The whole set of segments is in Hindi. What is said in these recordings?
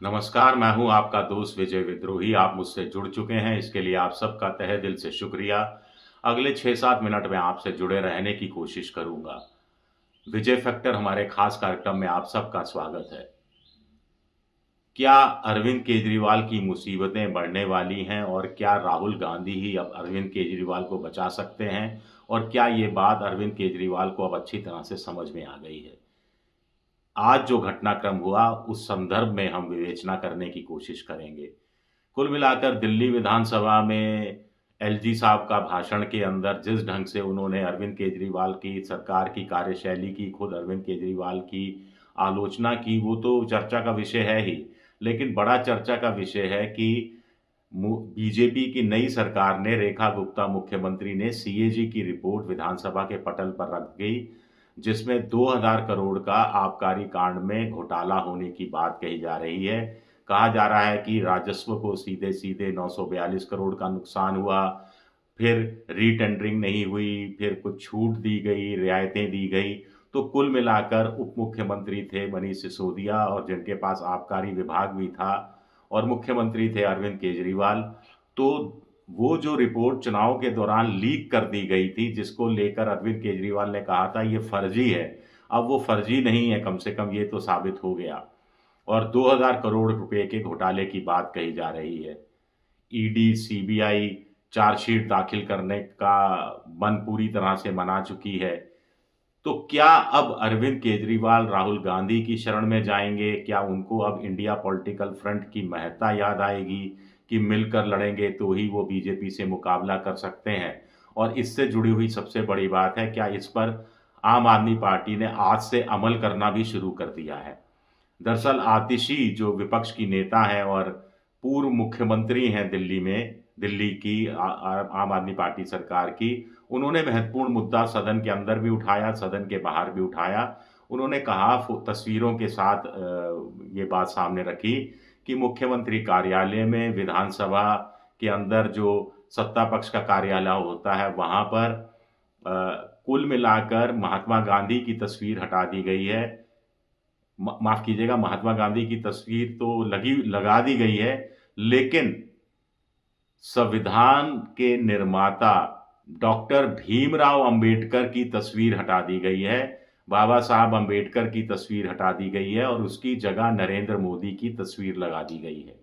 नमस्कार, मैं हूं आपका दोस्त विजय विद्रोही। आप मुझसे जुड़ चुके हैं, इसके लिए आप सबका तहे दिल से शुक्रिया। अगले 6-7 मिनट में आपसे जुड़े रहने की कोशिश करूंगा। विजय फैक्टर हमारे खास कार्यक्रम में आप सबका स्वागत है। क्या अरविंद केजरीवाल की मुसीबतें बढ़ने वाली हैं और क्या राहुल गांधी ही अब अरविंद केजरीवाल को बचा सकते हैं? और क्या ये बात अरविंद केजरीवाल को अब अच्छी तरह से समझ में आ गई है? आज जो घटनाक्रम हुआ, उस संदर्भ में हम विवेचना करने की कोशिश करेंगे। कुल मिलाकर दिल्ली विधानसभा में एलजी साहब का भाषण के अंदर जिस ढंग से उन्होंने अरविंद केजरीवाल की सरकार की कार्यशैली की, खुद अरविंद केजरीवाल की आलोचना की, वो तो चर्चा का विषय है ही। लेकिन बड़ा चर्चा का विषय है कि बीजेपी की नई सरकार ने, रेखा गुप्ता मुख्यमंत्री ने सीएजी की रिपोर्ट विधानसभा के पटल पर रख गई, जिसमें 2000 करोड़ का आबकारी कांड में घोटाला होने की बात कही जा रही है। कहा जा रहा है कि राजस्व को सीधे सीधे 942 करोड़ का नुकसान हुआ, फिर रीटेंडरिंग नहीं हुई, फिर कुछ छूट दी गई, रियायतें दी गई। तो कुल मिलाकर उप मुख्यमंत्री थे मनीष सिसोदिया, और जिनके पास आबकारी विभाग भी था, और मुख्यमंत्री थे अरविंद केजरीवाल। तो वो जो रिपोर्ट चुनाव के दौरान लीक कर दी गई थी, जिसको लेकर अरविंद केजरीवाल ने कहा था ये फर्जी है, अब वो फर्जी नहीं है, कम से कम ये तो साबित हो गया। और 2000 करोड़ रुपए के घोटाले की बात कही जा रही है। ईडी, सीबीआई चार्जशीट दाखिल करने का मन पूरी तरह से मना चुकी है। तो क्या अब अरविंद केजरीवाल राहुल गांधी की शरण में जाएंगे? क्या उनको अब इंडिया पॉलिटिकल फ्रंट की महत्ता याद आएगी कि मिलकर लड़ेंगे तो ही वो बीजेपी से मुकाबला कर सकते हैं? और इससे जुड़ी हुई सबसे बड़ी बात है, क्या इस पर आम आदमी पार्टी ने आज से अमल करना भी शुरू कर दिया है? दरअसल आतिशी जो विपक्ष की नेता हैं और पूर्व मुख्यमंत्री हैं दिल्ली की आम आदमी पार्टी सरकार की, उन्होंने महत्वपूर्ण मुद्दा सदन के अंदर भी उठाया, सदन के बाहर भी उठाया। उन्होंने कहा, तस्वीरों के साथ ये बात सामने रखी कि मुख्यमंत्री कार्यालय में, विधानसभा के अंदर जो सत्ता पक्ष का कार्यालय होता है, वहाँ पर कुल मिलाकर महात्मा गांधी की तस्वीर हटा दी गई है। माफ कीजिएगा, महात्मा गांधी की तस्वीर तो लगा दी गई है, लेकिन संविधान के निर्माता डॉक्टर भीमराव अंबेडकर की तस्वीर हटा दी गई है। बाबा साहब अंबेडकर की तस्वीर हटा दी गई है और उसकी जगह नरेंद्र मोदी की तस्वीर लगा दी गई है।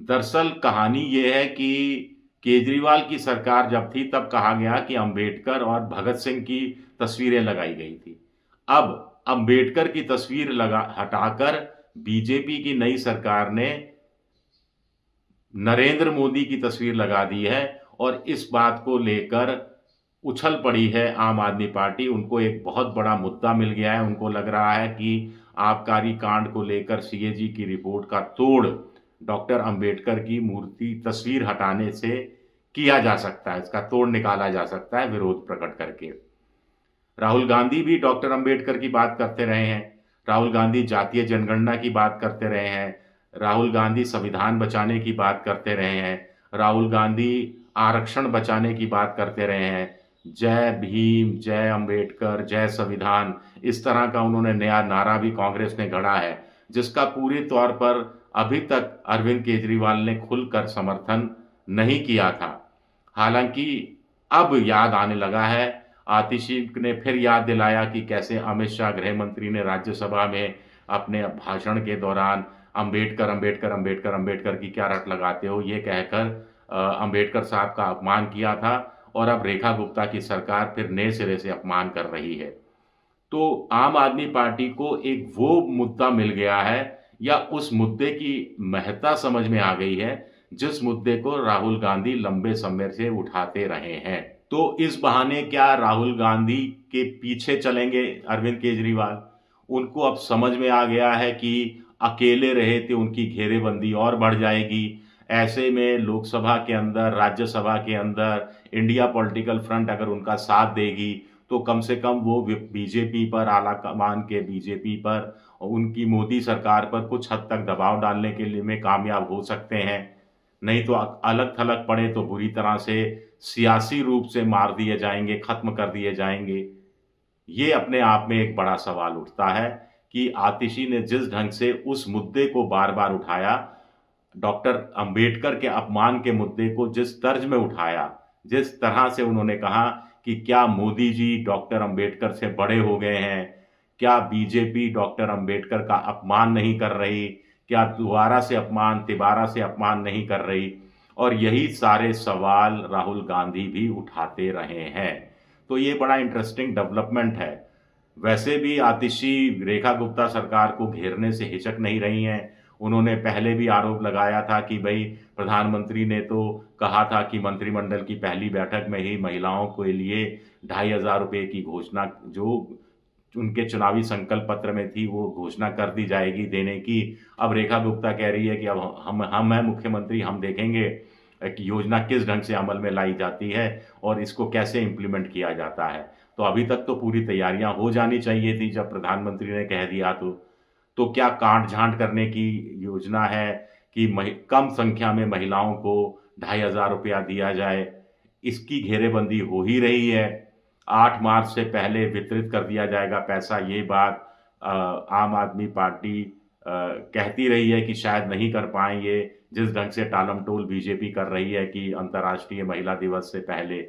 दरअसल कहानी ये है कि केजरीवाल की सरकार जब थी, तब कहा गया कि अंबेडकर और भगत सिंह की तस्वीरें लगाई गई थी। अब अंबेडकर की तस्वीर हटाकर बीजेपी की नई सरकार ने नरेंद्र मोदी की तस्वीर लगा दी है, और इस बात को लेकर उछल पड़ी है आम आदमी पार्टी। उनको एक बहुत बड़ा मुद्दा मिल गया है। उनको लग रहा है कि आबकारी कांड को लेकर सीएजी की रिपोर्ट का तोड़ डॉक्टर अंबेडकर की मूर्ति तस्वीर हटाने से किया जा सकता है, इसका तोड़ निकाला जा सकता है विरोध प्रकट करके। राहुल गांधी भी डॉक्टर अंबेडकर की बात करते रहे हैं। राहुल गांधी जातीय जनगणना की बात करते रहे हैं। राहुल गांधी संविधान बचाने की बात करते रहे हैं। राहुल गांधी आरक्षण बचाने की बात करते रहे हैं। जय भीम, जय अंबेडकर, जय संविधान, इस तरह का उन्होंने नया नारा भी कांग्रेस ने गढ़ा है, जिसका पूरे तौर पर अभी तक अरविंद केजरीवाल ने खुलकर समर्थन नहीं किया था। हालांकि अब याद आने लगा है। आतिशी ने फिर याद दिलाया कि कैसे अमित शाह गृह मंत्री ने राज्यसभा में अपने भाषण के दौरान अंबेडकर अंबेडकर अंबेडकर अंबेडकर की क्या रट लगाते हो, ये कहकर अंबेडकर साहब का अपमान किया था। और अब रेखा गुप्ता की सरकार फिर नए सिरे से अपमान कर रही है। तो आम आदमी पार्टी को एक वो मुद्दा मिल गया है, या उस मुद्दे की महत्ता समझ में आ गई है, जिस मुद्दे को राहुल गांधी लंबे समय से उठाते रहे हैं। तो इस बहाने क्या राहुल गांधी के पीछे चलेंगे अरविंद केजरीवाल? उनको अब समझ में आ गया है कि अकेले रहे तो उनकी घेरेबंदी और बढ़ जाएगी। ऐसे में लोकसभा के अंदर, राज्यसभा के अंदर इंडिया पॉलिटिकल फ्रंट अगर उनका साथ देगी, तो कम से कम वो बीजेपी पर, आला कमान के बीजेपी पर, उनकी मोदी सरकार पर कुछ हद तक दबाव डालने के लिए में कामयाब हो सकते हैं। नहीं तो अलग थलग पड़े तो बुरी तरह से सियासी रूप से मार दिए जाएंगे, खत्म कर दिए जाएंगे। ये अपने आप में एक बड़ा सवाल उठता है कि आतिशी ने जिस ढंग से उस मुद्दे को बार बार उठाया, डॉक्टर अंबेडकर के अपमान के मुद्दे को जिस तर्ज में उठाया, जिस तरह से उन्होंने कहा कि क्या मोदी जी डॉक्टर अंबेडकर से बड़े हो गए हैं, क्या बीजेपी डॉक्टर अंबेडकर का अपमान नहीं कर रही, क्या दोबारा से अपमान तिबारा से अपमान नहीं कर रही, और यही सारे सवाल राहुल गांधी भी उठाते रहे हैं। तो ये बड़ा इंटरेस्टिंग डेवलपमेंट है। वैसे भी आतिशी रेखा गुप्ता सरकार को घेरने से हिचक नहीं रही हैं। उन्होंने पहले भी आरोप लगाया था कि भाई प्रधानमंत्री ने तो कहा था कि मंत्रिमंडल की पहली बैठक में ही महिलाओं के लिए 2,500 रुपये की घोषणा जो उनके चुनावी संकल्प पत्र में थी वो घोषणा कर दी जाएगी देने की। अब रेखा गुप्ता कह रही है कि अब हम हैं मुख्यमंत्री, हम देखेंगे कि योजना किस ढंग से अमल में लाई जाती है और इसको कैसे इम्प्लीमेंट किया जाता है। तो अभी तक तो पूरी तैयारियां हो जानी चाहिए थी जब प्रधानमंत्री ने कह दिया तो क्या कांट झांट करने की योजना है कि कम संख्या में महिलाओं को 2,500 रुपया दिया जाए। इसकी घेरेबंदी हो ही रही है। 8 मार्च से पहले वितरित कर दिया जाएगा पैसा, ये बात आम आदमी पार्टी कहती रही है कि शायद नहीं कर पाएंगे, जिस ढंग से टालमटोल बीजेपी कर रही है कि अंतर्राष्ट्रीय महिला दिवस से पहले।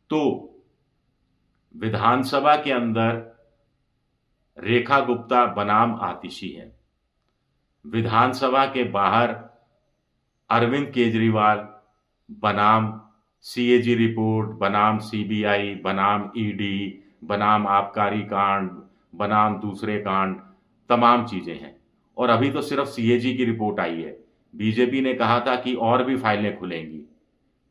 तो विधानसभा के अंदर रेखा गुप्ता बनाम आतिशी है, विधानसभा के बाहर अरविंद केजरीवाल बनाम सीएजी रिपोर्ट, बनाम सीबीआई, बनाम ईडी, बनाम आबकारी कांड, बनाम दूसरे कांड, तमाम चीजें हैं। और अभी तो सिर्फ सीएजी की रिपोर्ट आई है। बीजेपी ने कहा था कि और भी फाइलें खुलेंगी।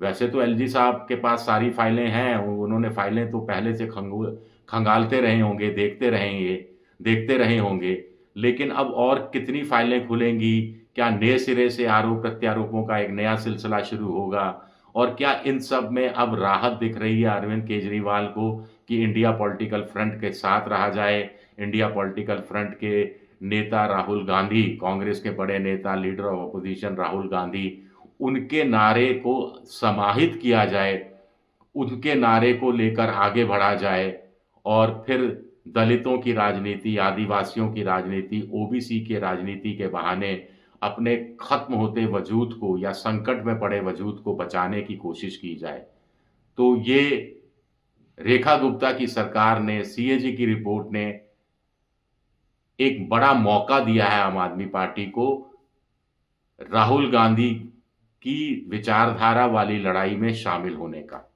वैसे तो एलजी साहब के पास सारी फाइलें हैं, उन्होंने फाइलें तो पहले से खंगालते रहे होंगे, देखते रहे होंगे, लेकिन अब और कितनी फाइलें खुलेंगी? क्या नए सिरे से आरोप प्रत्यारोपों का एक नया सिलसिला शुरू होगा? और क्या इन सब में अब राहत दिख रही है अरविंद केजरीवाल को कि इंडिया पॉलिटिकल फ्रंट के साथ रहा जाए? इंडिया पॉलिटिकल फ्रंट के नेता राहुल गांधी, कांग्रेस के बड़े नेता, leader of opposition Rahul Gandhi, उनके नारे को समाहित किया जाए, उनके नारे को लेकर आगे बढ़ा जाए और फिर दलितों की राजनीति, आदिवासियों की राजनीति, ओबीसी के राजनीति के बहाने अपने खत्म होते वजूद को या संकट में पड़े वजूद को बचाने की कोशिश की जाए। तो ये रेखा गुप्ता की सरकार ने, सीएजी की रिपोर्ट ने एक बड़ा मौका दिया है आम आदमी पार्टी को राहुल गांधी की विचारधारा वाली लड़ाई में शामिल होने का।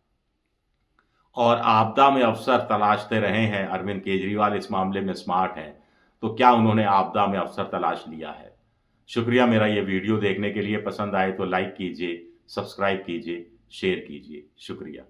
और आपदा में अवसर तलाशते रहे हैं अरविंद केजरीवाल, इस मामले में स्मार्ट हैं, तो क्या उन्होंने आपदा में अवसर तलाश लिया है? शुक्रिया मेरा ये वीडियो देखने के लिए। पसंद आए तो लाइक कीजिए, सब्सक्राइब कीजिए, शेयर कीजिए। शुक्रिया।